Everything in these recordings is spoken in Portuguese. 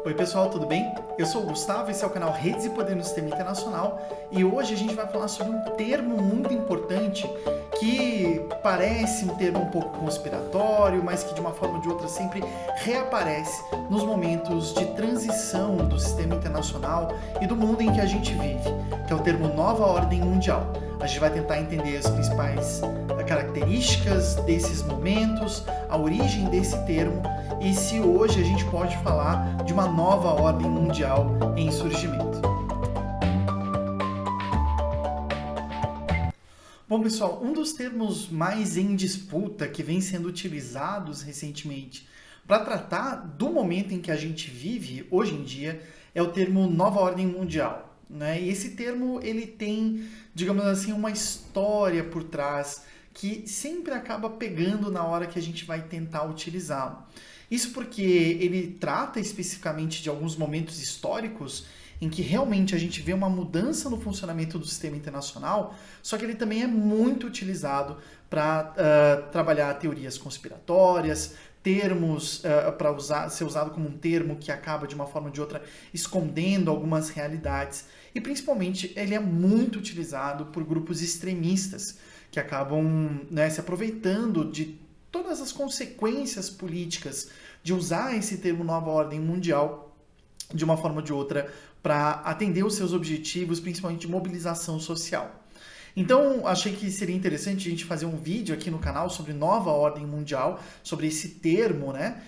Oi pessoal, tudo bem? Eu sou o Gustavo, esse é o canal Redes e Poder no Sistema Internacional e hoje a gente vai falar sobre um termo muito importante que parece um termo um pouco conspiratório, mas que de uma forma ou de outra sempre reaparece nos momentos de transição do sistema internacional e do mundo em que a gente vive, que é o termo Nova Ordem Mundial. A gente vai tentar entender as principais características desses momentos, a origem desse termo e se hoje a gente pode falar de uma nova ordem mundial em surgimento. Bom, pessoal, um dos termos mais em disputa que vem sendo utilizados recentemente para tratar do momento em que a gente vive hoje em dia é o termo Nova Ordem Mundial, né? E esse termo ele tem, digamos assim, uma história por trás que sempre acaba pegando na hora que a gente vai tentar utilizá-lo. Isso porque ele trata especificamente de alguns momentos históricos em que realmente a gente vê uma mudança no funcionamento do sistema internacional, só que ele também é muito utilizado para trabalhar teorias conspiratórias, termos para ser usado como um termo que acaba de uma forma ou de outra escondendo algumas realidades e principalmente ele é muito utilizado por grupos extremistas que acabam, né, se aproveitando de todas as consequências políticas de usar esse termo Nova Ordem Mundial de uma forma ou de outra para atender os seus objetivos, principalmente de mobilização social. Então, achei que seria interessante a gente fazer um vídeo aqui no canal sobre Nova Ordem Mundial, sobre esse termo, né?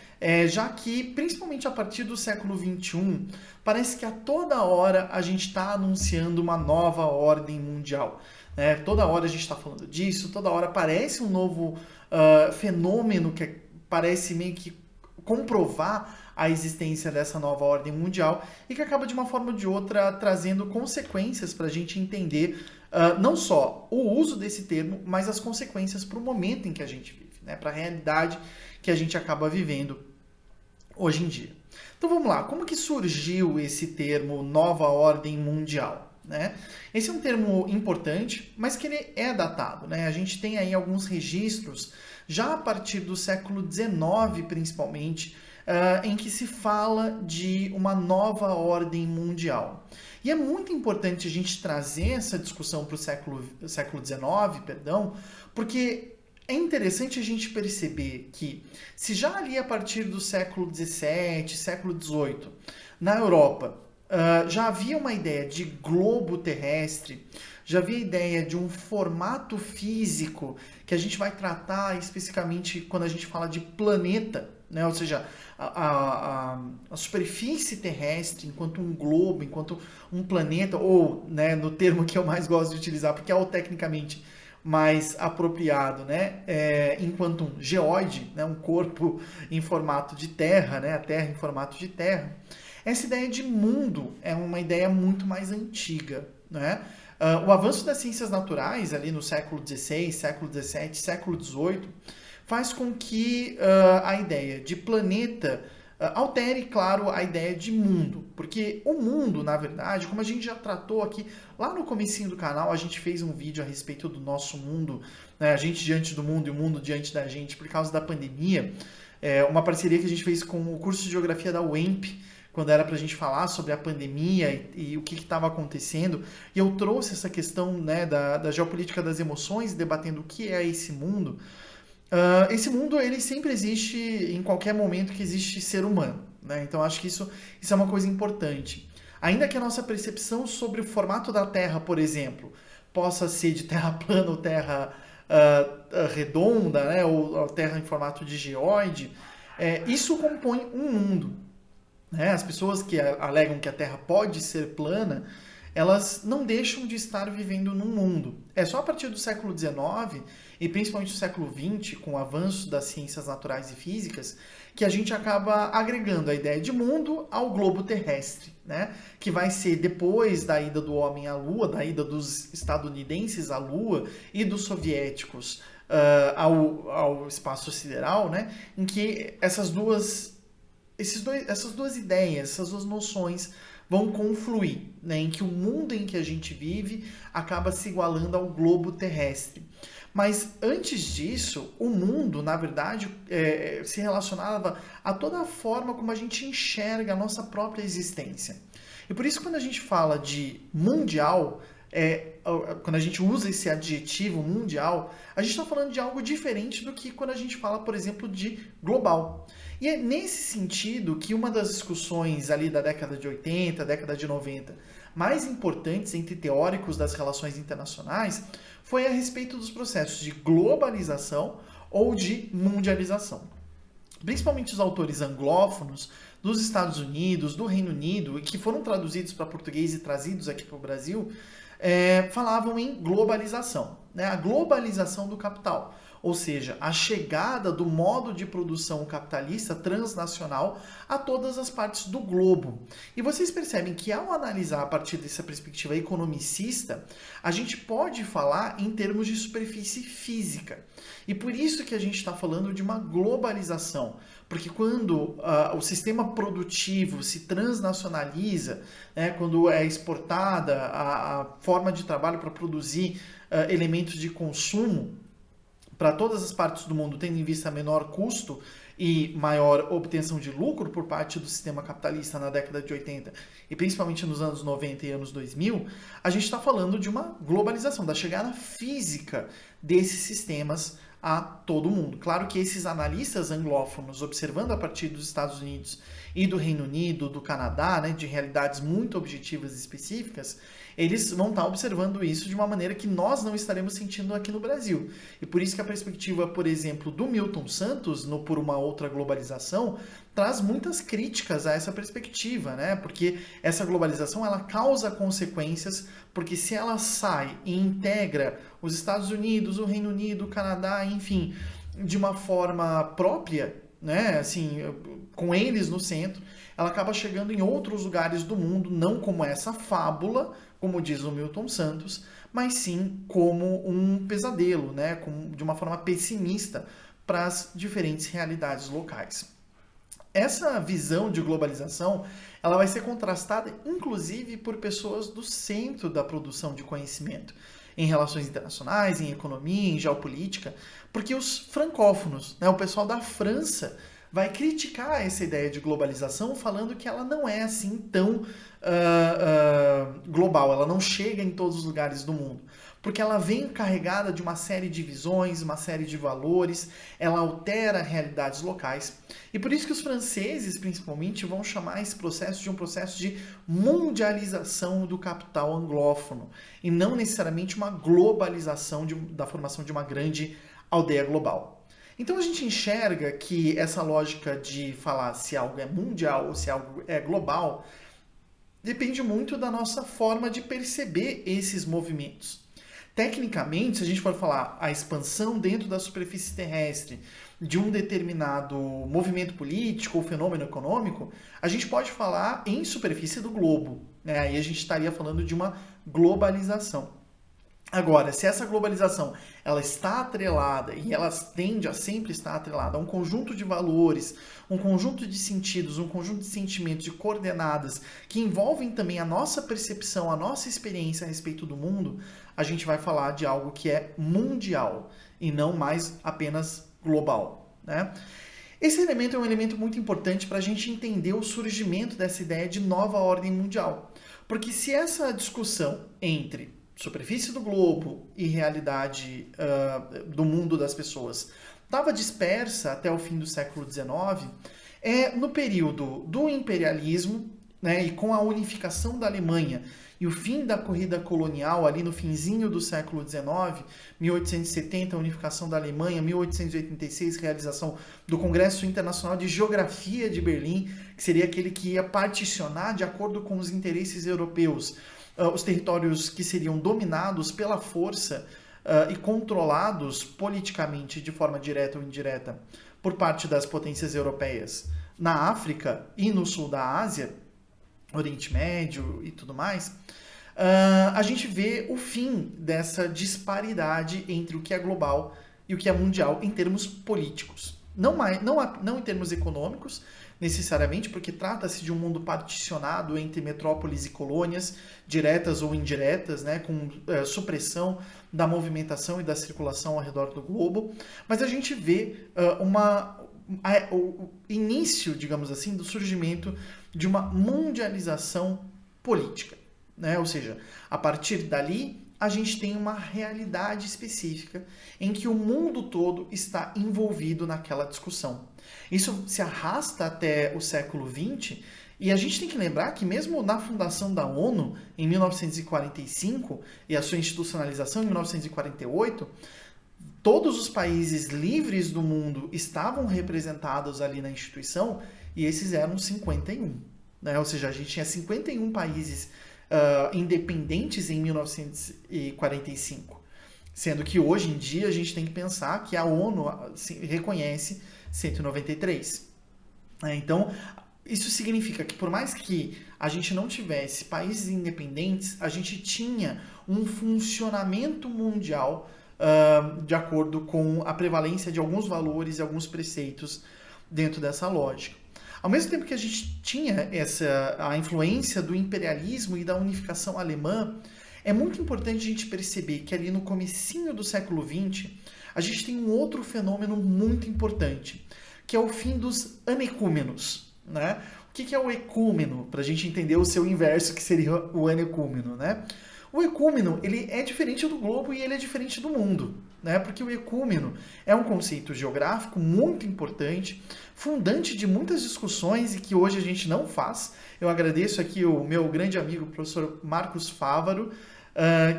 Já que, principalmente a partir do século XXI, parece que a toda hora a gente está anunciando uma nova ordem mundial. Né? Toda hora a gente está falando disso, toda hora aparece um novo fenômeno que parece meio que comprovar a existência dessa nova ordem mundial e que acaba de uma forma ou de outra trazendo consequências para a gente entender não só o uso desse termo, mas as consequências para o momento em que a gente vive, né? Para a realidade que a gente acaba vivendo hoje em dia. Então vamos lá, como que surgiu esse termo Nova Ordem Mundial? Né? Esse é um termo importante, mas que ele é datado. Né? A gente tem aí alguns registros, já a partir do século XIX principalmente, em que se fala de uma nova ordem mundial. E é muito importante a gente trazer essa discussão para o século XIX, porque é interessante a gente perceber que se já ali a partir do século XVII, século XVIII, na Europa, já havia uma ideia de globo terrestre, já havia a ideia de um formato físico que a gente vai tratar especificamente quando a gente fala de planeta, né? Ou seja, a superfície terrestre enquanto um globo, enquanto um planeta, ou né, no termo que eu mais gosto de utilizar, porque é o tecnicamente mais apropriado, né? Enquanto um geóide, né? Um corpo em formato de terra, né? A Terra em formato de terra. Essa ideia de mundo é uma ideia muito mais antiga, né? O avanço das ciências naturais ali no século XVI, século XVII, século XVIII faz com que a ideia de planeta altere, claro, a ideia de mundo. Porque o mundo, na verdade, como a gente já tratou aqui lá no comecinho do canal, a gente fez um vídeo a respeito do nosso mundo, né? A gente diante do mundo e o mundo diante da gente por causa da pandemia. Uma parceria que a gente fez com o curso de Geografia da UEMP, quando era para a gente falar sobre a pandemia e o que estava acontecendo, e eu trouxe essa questão, né, da geopolítica das emoções, debatendo o que é esse mundo. Esse mundo ele sempre existe em qualquer momento que existe ser humano, né? Então acho que isso é uma coisa importante. Ainda que a nossa percepção sobre o formato da Terra, por exemplo, possa ser de terra plana ou terra redonda, né, ou terra em formato de geóide, isso compõe um mundo. As pessoas que alegam que a Terra pode ser plana, elas não deixam de estar vivendo num mundo. É só a partir do século XIX, e principalmente do século XX, com o avanço das ciências naturais e físicas, que a gente acaba agregando a ideia de mundo ao globo terrestre, né? Que vai ser depois da ida do homem à Lua, da ida dos estadunidenses à Lua e dos soviéticos ao espaço sideral, né? Em que essas duas ideias, essas duas noções vão confluir, né, em que o mundo em que a gente vive acaba se igualando ao globo terrestre. Mas antes disso, o mundo, na verdade, se relacionava a toda a forma como a gente enxerga a nossa própria existência. E por isso, quando a gente fala de mundial, quando a gente usa esse adjetivo mundial, a gente está falando de algo diferente do que quando a gente fala, por exemplo, de global. E é nesse sentido que uma das discussões ali da década de 80, década de 90, mais importantes entre teóricos das relações internacionais foi a respeito dos processos de globalização ou de mundialização. Principalmente os autores anglófonos dos Estados Unidos, do Reino Unido, que foram traduzidos para português e trazidos aqui para o Brasil, falavam em globalização, né? A globalização do capital, ou seja, a chegada do modo de produção capitalista transnacional a todas as partes do globo. E vocês percebem que ao analisar a partir dessa perspectiva economicista, a gente pode falar em termos de superfície física. E por isso que a gente está falando de uma globalização, porque quando o sistema produtivo se transnacionaliza, né, quando é exportada a forma de trabalho para produzir elementos de consumo para todas as partes do mundo, tendo em vista menor custo e maior obtenção de lucro por parte do sistema capitalista na década de 80 e principalmente nos anos 90 e anos 2000, a gente está falando de uma globalização, da chegada física desses sistemas a todo mundo. Claro que esses analistas anglófonos, observando a partir dos Estados Unidos e do Reino Unido, do Canadá, né, de realidades muito objetivas e específicas, eles vão estar observando isso de uma maneira que nós não estaremos sentindo aqui no Brasil. E por isso que a perspectiva, por exemplo, do Milton Santos, no Por uma Outra Globalização, traz muitas críticas a essa perspectiva, né? Porque essa globalização ela causa consequências, porque se ela sai e integra os Estados Unidos, o Reino Unido, o Canadá, enfim, de uma forma própria, né? Assim, com eles no centro, ela acaba chegando em outros lugares do mundo, não como essa fábula, como diz o Milton Santos, mas sim como um pesadelo, né? De uma forma pessimista para as diferentes realidades locais. Essa visão de globalização, ela vai ser contrastada inclusive por pessoas do centro da produção de conhecimento, em relações internacionais, em economia, em geopolítica, porque os francófonos, né, o pessoal da França, vai criticar essa ideia de globalização, falando que ela não é assim tão global, ela não chega em todos os lugares do mundo, porque ela vem carregada de uma série de visões, uma série de valores, ela altera realidades locais, e por isso que os franceses, principalmente, vão chamar esse processo de um processo de mundialização do capital anglófono, e não necessariamente uma globalização da formação de uma grande aldeia global. Então a gente enxerga que essa lógica de falar se algo é mundial ou se algo é global depende muito da nossa forma de perceber esses movimentos. Tecnicamente, se a gente for falar a expansão dentro da superfície terrestre de um determinado movimento político ou fenômeno econômico, a gente pode falar em superfície do globo, né? Aí a gente estaria falando de uma globalização. Agora, se essa globalização ela está atrelada, e ela tende a sempre estar atrelada a um conjunto de valores, um conjunto de sentidos, um conjunto de sentimentos, de coordenadas, que envolvem também a nossa percepção, a nossa experiência a respeito do mundo, a gente vai falar de algo que é mundial, e não mais apenas global, né? Esse elemento é um elemento muito importante para a gente entender o surgimento dessa ideia de nova ordem mundial. Porque se essa discussão entre superfície do globo e realidade do mundo das pessoas estava dispersa até o fim do século XIX, no período do imperialismo, né, e com a unificação da Alemanha e o fim da corrida colonial ali no finzinho do século XIX, 1870, a unificação da Alemanha, 1886, realização do Congresso Internacional de Geografia de Berlim, que seria aquele que ia particionar de acordo com os interesses europeus os territórios que seriam dominados pela força e controlados politicamente de forma direta ou indireta por parte das potências europeias na África e no sul da Ásia, Oriente Médio e tudo mais, a gente vê o fim dessa disparidade entre o que é global e o que é mundial em termos políticos. Não em termos econômicos, necessariamente, porque trata-se de um mundo particionado entre metrópoles e colônias, diretas ou indiretas, né, com supressão da movimentação e da circulação ao redor do globo, mas a gente vê o início, digamos assim, do surgimento de uma mundialização política, né? Ou seja, a partir dali a gente tem uma realidade específica em que o mundo todo está envolvido naquela discussão. Isso se arrasta até o século XX, e a gente tem que lembrar que mesmo na fundação da ONU, em 1945, e a sua institucionalização em 1948, todos os países livres do mundo estavam representados ali na instituição, e esses eram 51. Né? Ou seja, a gente tinha 51 países independentes em 1945. Sendo que hoje em dia a gente tem que pensar que a ONU reconhece 193. Então, isso significa que por mais que a gente não tivesse países independentes, a gente tinha um funcionamento mundial de acordo com a prevalência de alguns valores e alguns preceitos dentro dessa lógica. Ao mesmo tempo que a gente tinha a influência do imperialismo e da unificação alemã, é muito importante a gente perceber que ali no comecinho do século XX, a gente tem um outro fenômeno muito importante, que é o fim dos anecúmenos. Né? O que é o ecúmeno? Para a gente entender o seu inverso, que seria o anecúmeno. Né? O ecúmeno, ele é diferente do globo e ele é diferente do mundo, né? Porque o ecúmeno é um conceito geográfico muito importante, fundante de muitas discussões e que hoje a gente não faz. Eu agradeço aqui o meu grande amigo, o professor Marcos Fávaro,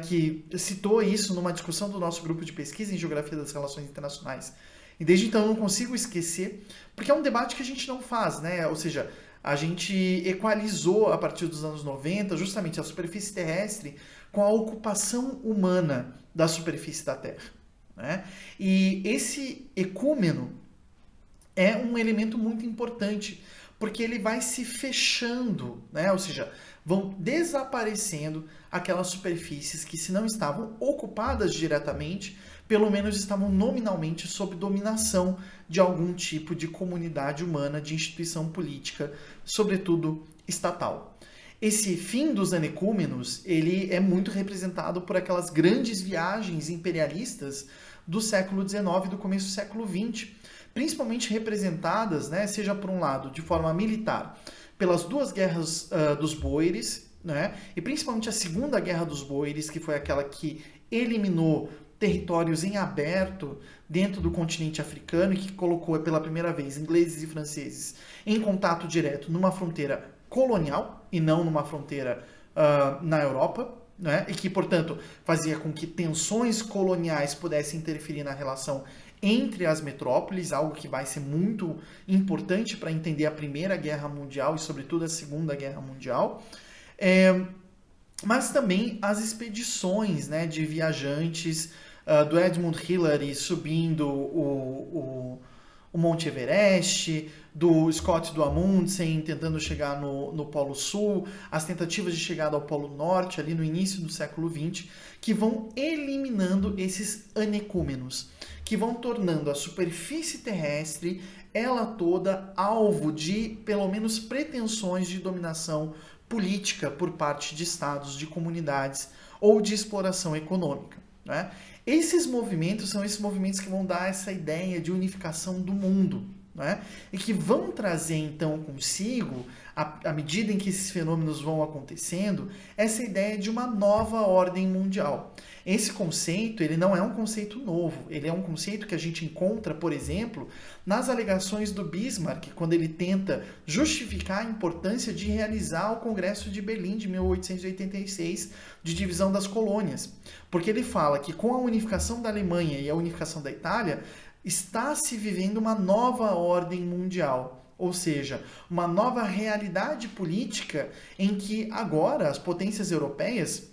que citou isso numa discussão do nosso grupo de pesquisa em Geografia das Relações Internacionais. E desde então eu não consigo esquecer, porque é um debate que a gente não faz, né? Ou seja, a gente equalizou a partir dos anos 90 justamente a superfície terrestre com a ocupação humana da superfície da Terra. Né? E esse ecúmeno é um elemento muito importante, porque ele vai se fechando, né? Ou seja, vão desaparecendo aquelas superfícies que, se não estavam ocupadas diretamente, pelo menos estavam nominalmente sob dominação de algum tipo de comunidade humana, de instituição política, sobretudo estatal. Esse fim dos anecúmenos, ele é muito representado por aquelas grandes viagens imperialistas do século XIX e do começo do século XX, principalmente representadas, né, seja por um lado, de forma militar, pelas duas guerras dos Boeres, né, e principalmente a Segunda Guerra dos Boeres, que foi aquela que eliminou territórios em aberto dentro do continente africano e que colocou pela primeira vez ingleses e franceses em contato direto numa fronteira colonial e não numa fronteira na Europa, né? E que, portanto, fazia com que tensões coloniais pudessem interferir na relação entre as metrópoles, algo que vai ser muito importante para entender a Primeira Guerra Mundial e, sobretudo, a Segunda Guerra Mundial. Mas também as expedições, né, de viajantes do Edmund Hillary subindo o Monte Everest, do Scott do Amundsen tentando chegar no Polo Sul, as tentativas de chegada ao Polo Norte ali no início do século XX, que vão eliminando esses anecúmenos, que vão tornando a superfície terrestre ela toda alvo de, pelo menos, pretensões de dominação política por parte de estados, de comunidades ou de exploração econômica. Né? Esses movimentos são esses movimentos que vão dar essa ideia de unificação do mundo, né? E que vão trazer então consigo, à medida em que esses fenômenos vão acontecendo, essa ideia de uma nova ordem mundial. Esse conceito, ele não é um conceito novo, ele é um conceito que a gente encontra, por exemplo, nas alegações do Bismarck, quando ele tenta justificar a importância de realizar o Congresso de Berlim de 1886, de divisão das colônias. Porque ele fala que com a unificação da Alemanha e a unificação da Itália, está se vivendo uma nova ordem mundial, ou seja, uma nova realidade política em que agora as potências europeias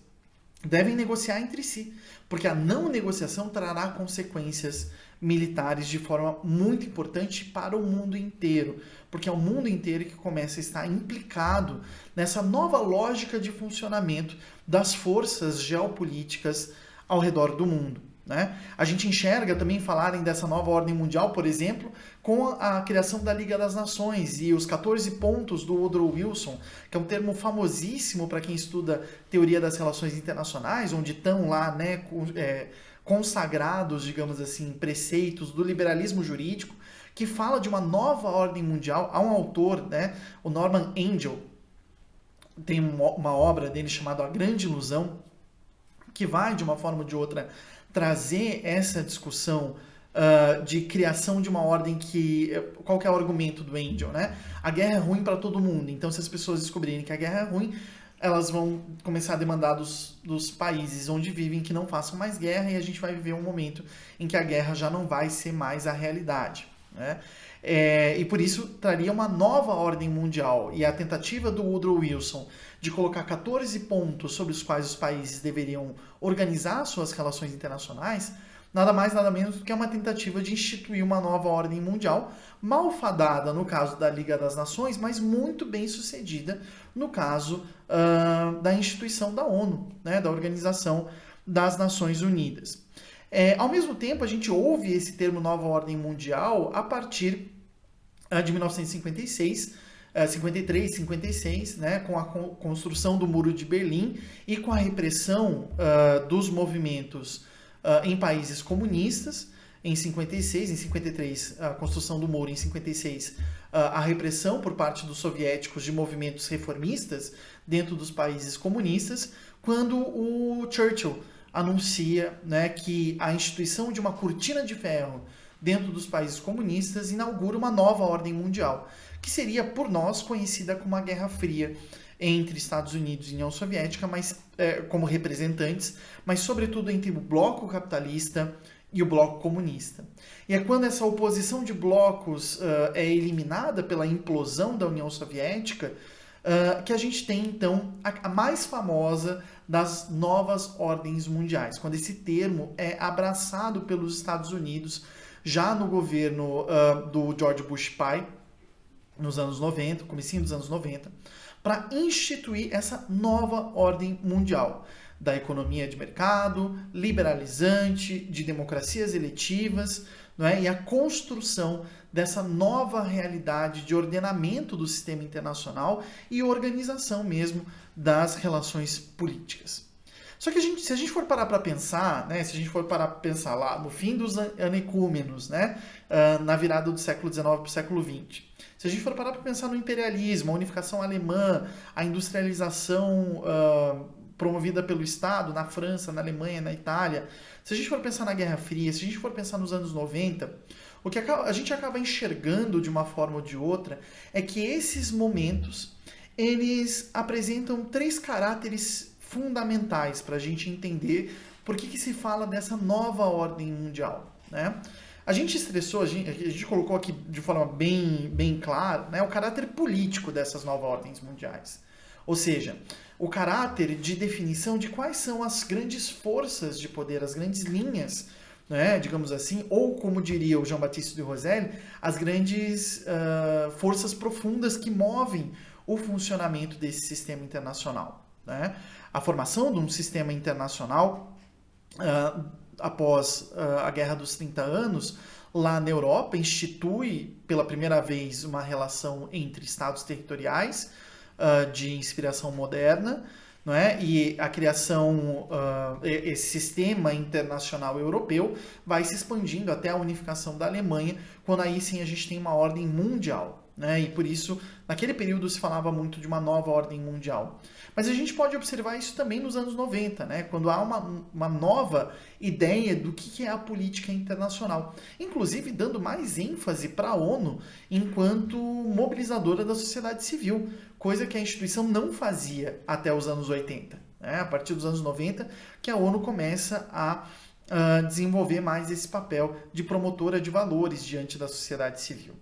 devem negociar entre si, porque a não negociação trará consequências militares de forma muito importante para o mundo inteiro, porque é o mundo inteiro que começa a estar implicado nessa nova lógica de funcionamento das forças geopolíticas ao redor do mundo. Né? A gente enxerga também falarem dessa nova ordem mundial, por exemplo, com a criação da Liga das Nações e os 14 pontos do Woodrow Wilson, que é um termo famosíssimo para quem estuda teoria das relações internacionais, onde estão lá, né, consagrados, digamos assim, preceitos do liberalismo jurídico, que fala de uma nova ordem mundial. Há um autor, né, o Norman Angell, tem uma obra dele chamada A Grande Ilusão, que vai, de uma forma ou de outra, trazer essa discussão de criação de uma ordem que... Qual que é o argumento do Angel, né? A guerra é ruim para todo mundo, então se as pessoas descobrirem que a guerra é ruim, elas vão começar a demandar dos países onde vivem que não façam mais guerra, e a gente vai viver um momento em que a guerra já não vai ser mais a realidade, né? E por isso traria uma nova ordem mundial, e a tentativa do Woodrow Wilson de colocar 14 pontos sobre os quais os países deveriam organizar suas relações internacionais, nada mais nada menos do que uma tentativa de instituir uma nova ordem mundial, malfadada no caso da Liga das Nações, mas muito bem sucedida no caso da instituição da ONU, né, da Organização das Nações Unidas. Ao mesmo tempo, a gente ouve esse termo nova ordem mundial a partir de 1956, 53, 56, né, com a construção do Muro de Berlim e com a repressão dos movimentos em países comunistas, em 56, em 53, a construção do muro, em 56, a repressão por parte dos soviéticos de movimentos reformistas dentro dos países comunistas, quando o Churchill anuncia, né, que a instituição de uma cortina de ferro dentro dos países comunistas inaugura uma nova ordem mundial, que seria por nós conhecida como a Guerra Fria entre Estados Unidos e União Soviética, mas como representantes, mas sobretudo entre o bloco capitalista e o bloco comunista. E é quando essa oposição de blocos é eliminada pela implosão da União Soviética que a gente tem, então, a mais famosa das novas ordens mundiais, quando esse termo é abraçado pelos Estados Unidos já no governo do George Bush pai, nos anos 90, comecinho dos anos 90, para instituir essa nova ordem mundial da economia de mercado, liberalizante, de democracias eletivas, não é? E a construção dessa nova realidade de ordenamento do sistema internacional e organização mesmo das relações políticas. Só que se a gente for parar para pensar, né, se a gente for parar para pensar lá no fim dos anecúmenos, né, na virada do século XIX para o século XX, se a gente for parar para pensar no imperialismo, a unificação alemã, a industrialização promovida pelo Estado na França, na Alemanha, na Itália, se a gente for pensar na Guerra Fria, se a gente for pensar nos anos 90, o que a gente acaba enxergando de uma forma ou de outra é que esses momentos, eles apresentam 3 caráteres fundamentais para a gente entender por que se fala dessa nova ordem mundial, né? A gente estressou, a gente colocou aqui de forma bem clara, né, o caráter político dessas novas ordens mundiais. Ou seja, o caráter de definição de quais são as grandes forças de poder, as grandes linhas, né, digamos assim, ou como diria o Jean-Baptiste de Roselle, as grandes forças profundas que movem o funcionamento desse sistema internacional, né? A formação de um sistema internacional após a Guerra dos 30 Anos, lá na Europa, institui pela primeira vez uma relação entre estados territoriais de inspiração moderna, não é? E a criação, esse sistema internacional europeu vai se expandindo até a unificação da Alemanha, quando aí sim a gente tem uma ordem mundial, né? E por isso, naquele período se falava muito de uma nova ordem mundial. Mas a gente pode observar isso também nos anos 90, né? Quando há uma nova ideia do que é a política internacional. Inclusive dando mais ênfase para a ONU enquanto mobilizadora da sociedade civil, coisa que a instituição não fazia até os anos 80. Né? A partir dos anos 90 que a ONU começa a desenvolver mais esse papel de promotora de valores diante da sociedade civil.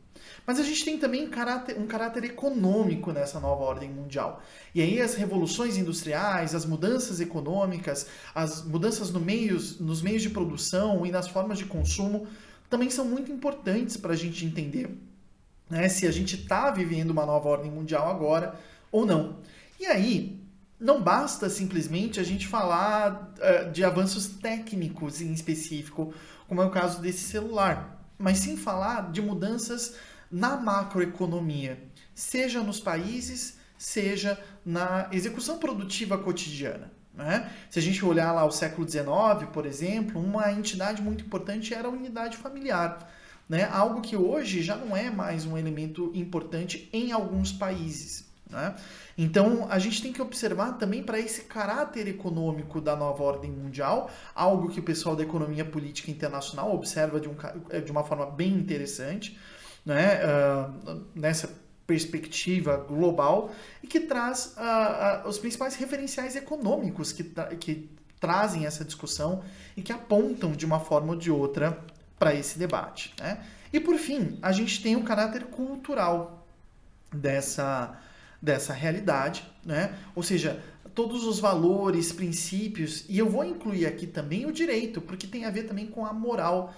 Mas a gente tem também um caráter econômico nessa nova ordem mundial. E aí as revoluções industriais, as mudanças econômicas, as mudanças nos meios de produção e nas formas de consumo também são muito importantes para a gente entender, né, se a gente está vivendo uma nova ordem mundial agora ou não. E aí, não basta simplesmente a gente falar de avanços técnicos em específico, como é o caso desse celular, mas sim falar de mudanças na macroeconomia, seja nos países, seja na execução produtiva cotidiana. Né? Se a gente olhar lá o século XIX, por exemplo, uma entidade muito importante era a unidade familiar. Né? Algo que hoje já não é mais um elemento importante em alguns países. Né? Então, a gente tem que observar também para esse caráter econômico da nova ordem mundial, algo que o pessoal da economia política internacional observa de uma forma bem interessante, né? Nessa perspectiva global, e que traz os principais referenciais econômicos que trazem essa discussão e que apontam de uma forma ou de outra para esse debate. Né? E por fim, a gente tem o caráter cultural dessa realidade, né? Ou seja, todos os valores, princípios, e eu vou incluir aqui também o direito, porque tem a ver também com a moral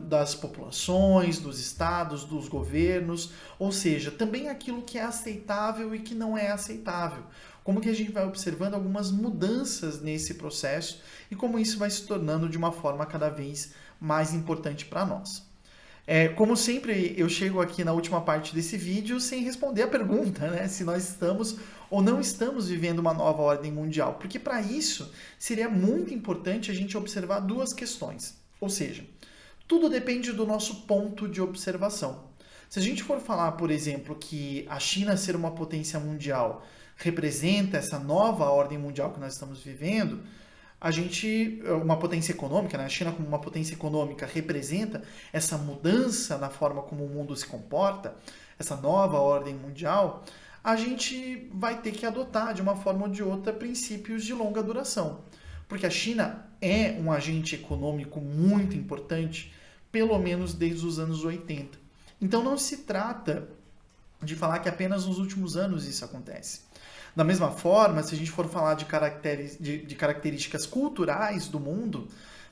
das populações, dos estados, dos governos, ou seja, também aquilo que é aceitável e que não é aceitável. Como que a gente vai observando algumas mudanças nesse processo e como isso vai se tornando de uma forma cada vez mais importante para nós. Como sempre, eu chego aqui na última parte desse vídeo sem responder a pergunta, né? Se nós estamos ou não estamos vivendo uma nova ordem mundial. Porque para isso seria muito importante a gente observar duas questões. Ou seja, tudo depende do nosso ponto de observação. Se a gente for falar, por exemplo, que a China ser uma potência mundial representa essa nova ordem mundial que nós estamos vivendo, uma potência econômica, né? A China como uma potência econômica representa essa mudança na forma como o mundo se comporta, essa nova ordem mundial, a gente vai ter que adotar de uma forma ou de outra princípios de longa duração. Porque a China é um agente econômico muito importante, pelo menos desde os anos 80. Então não se trata de falar que apenas nos últimos anos isso acontece. Da mesma forma, se a gente for falar de características culturais do mundo,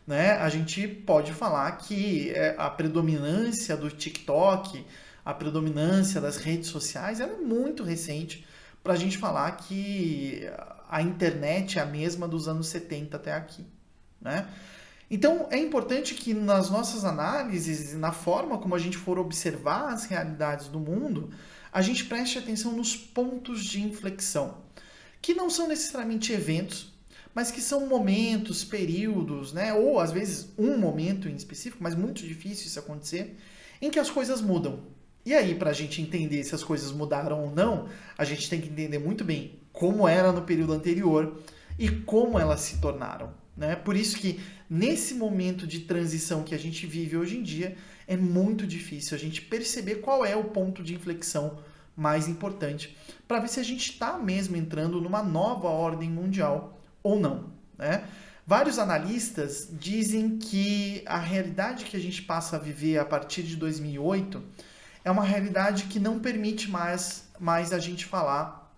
né, a gente pode falar que a predominância do TikTok, a predominância das redes sociais, ela é muito recente para a gente falar que a internet é a mesma dos anos 70 até aqui. Né? Então, é importante que nas nossas análises, na forma como a gente for observar as realidades do mundo, a gente preste atenção nos pontos de inflexão, que não são necessariamente eventos, mas que são momentos, períodos, né? Ou às vezes um momento em específico, mas muito difícil isso acontecer, em que as coisas mudam. E aí, para a gente entender se as coisas mudaram ou não, a gente tem que entender muito bem como era no período anterior e como elas se tornaram. Né? Por isso que nesse momento de transição que a gente vive hoje em dia, é muito difícil a gente perceber qual é o ponto de inflexão mais importante para ver se a gente está mesmo entrando numa nova ordem mundial ou não. Né? Vários analistas dizem que a realidade que a gente passa a viver a partir de 2008 é uma realidade que não permite mais a gente falar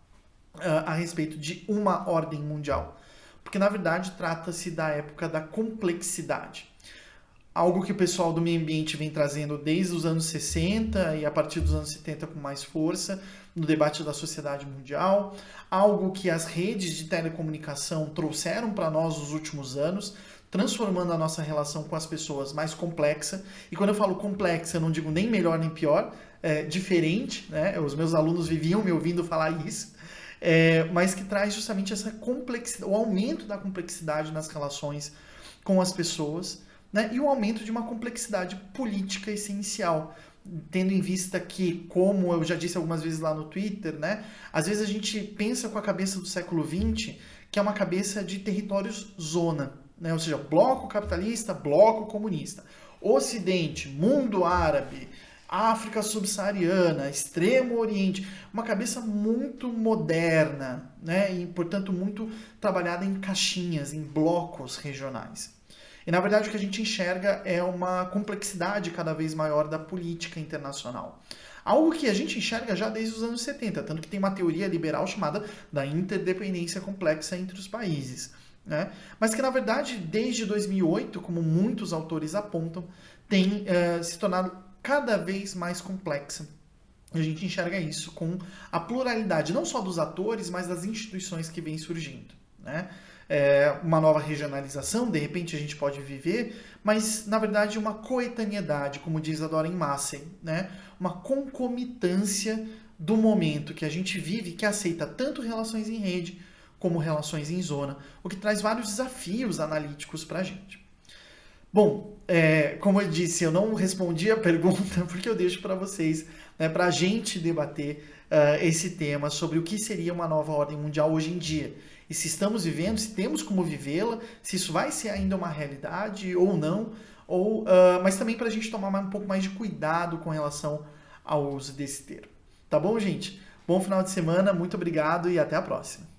a respeito de uma ordem mundial. Porque, na verdade, trata-se da época da complexidade. Algo que o pessoal do meio ambiente vem trazendo desde os anos 60 e a partir dos anos 70 com mais força no debate da sociedade mundial. Algo que as redes de telecomunicação trouxeram para nós nos últimos anos, transformando a nossa relação com as pessoas mais complexa. E quando eu falo complexa, eu não digo nem melhor nem pior, diferente. Né? Os meus alunos viviam me ouvindo falar isso. Mas que traz justamente essa complexidade, o aumento da complexidade nas relações com as pessoas, né? E o aumento de uma complexidade política essencial, tendo em vista que, como eu já disse algumas vezes lá no Twitter, né? Às vezes a gente pensa com a cabeça do século XX, que é uma cabeça de territórios zona, né? Ou seja, bloco capitalista, bloco comunista, Ocidente, mundo árabe, África subsaariana, Extremo Oriente, uma cabeça muito moderna, né? E, portanto, muito trabalhada em caixinhas, em blocos regionais. E, na verdade, o que a gente enxerga é uma complexidade cada vez maior da política internacional. Algo que a gente enxerga já desde os anos 70, tanto que tem uma teoria liberal chamada da interdependência complexa entre os países. Né? Mas que, na verdade, desde 2008, como muitos autores apontam, tem se tornado cada vez mais complexa. a gente enxerga isso com a pluralidade, não só dos atores, mas das instituições que vêm surgindo, né? Uma nova regionalização, de repente a gente pode viver, mas na verdade uma coetaneidade, como diz a Dorin Massey, né? Uma concomitância do momento que a gente vive, que aceita tanto relações em rede como relações em zona, o que traz vários desafios analíticos para a gente. Bom, como eu disse, eu não respondi a pergunta porque eu deixo para vocês, né, para a gente debater esse tema sobre o que seria uma nova ordem mundial hoje em dia. E se estamos vivendo, se temos como vivê-la, se isso vai ser ainda uma realidade ou não, mas também para a gente tomar um pouco mais de cuidado com relação ao uso desse termo. Tá bom, gente? Bom final de semana, muito obrigado e até a próxima.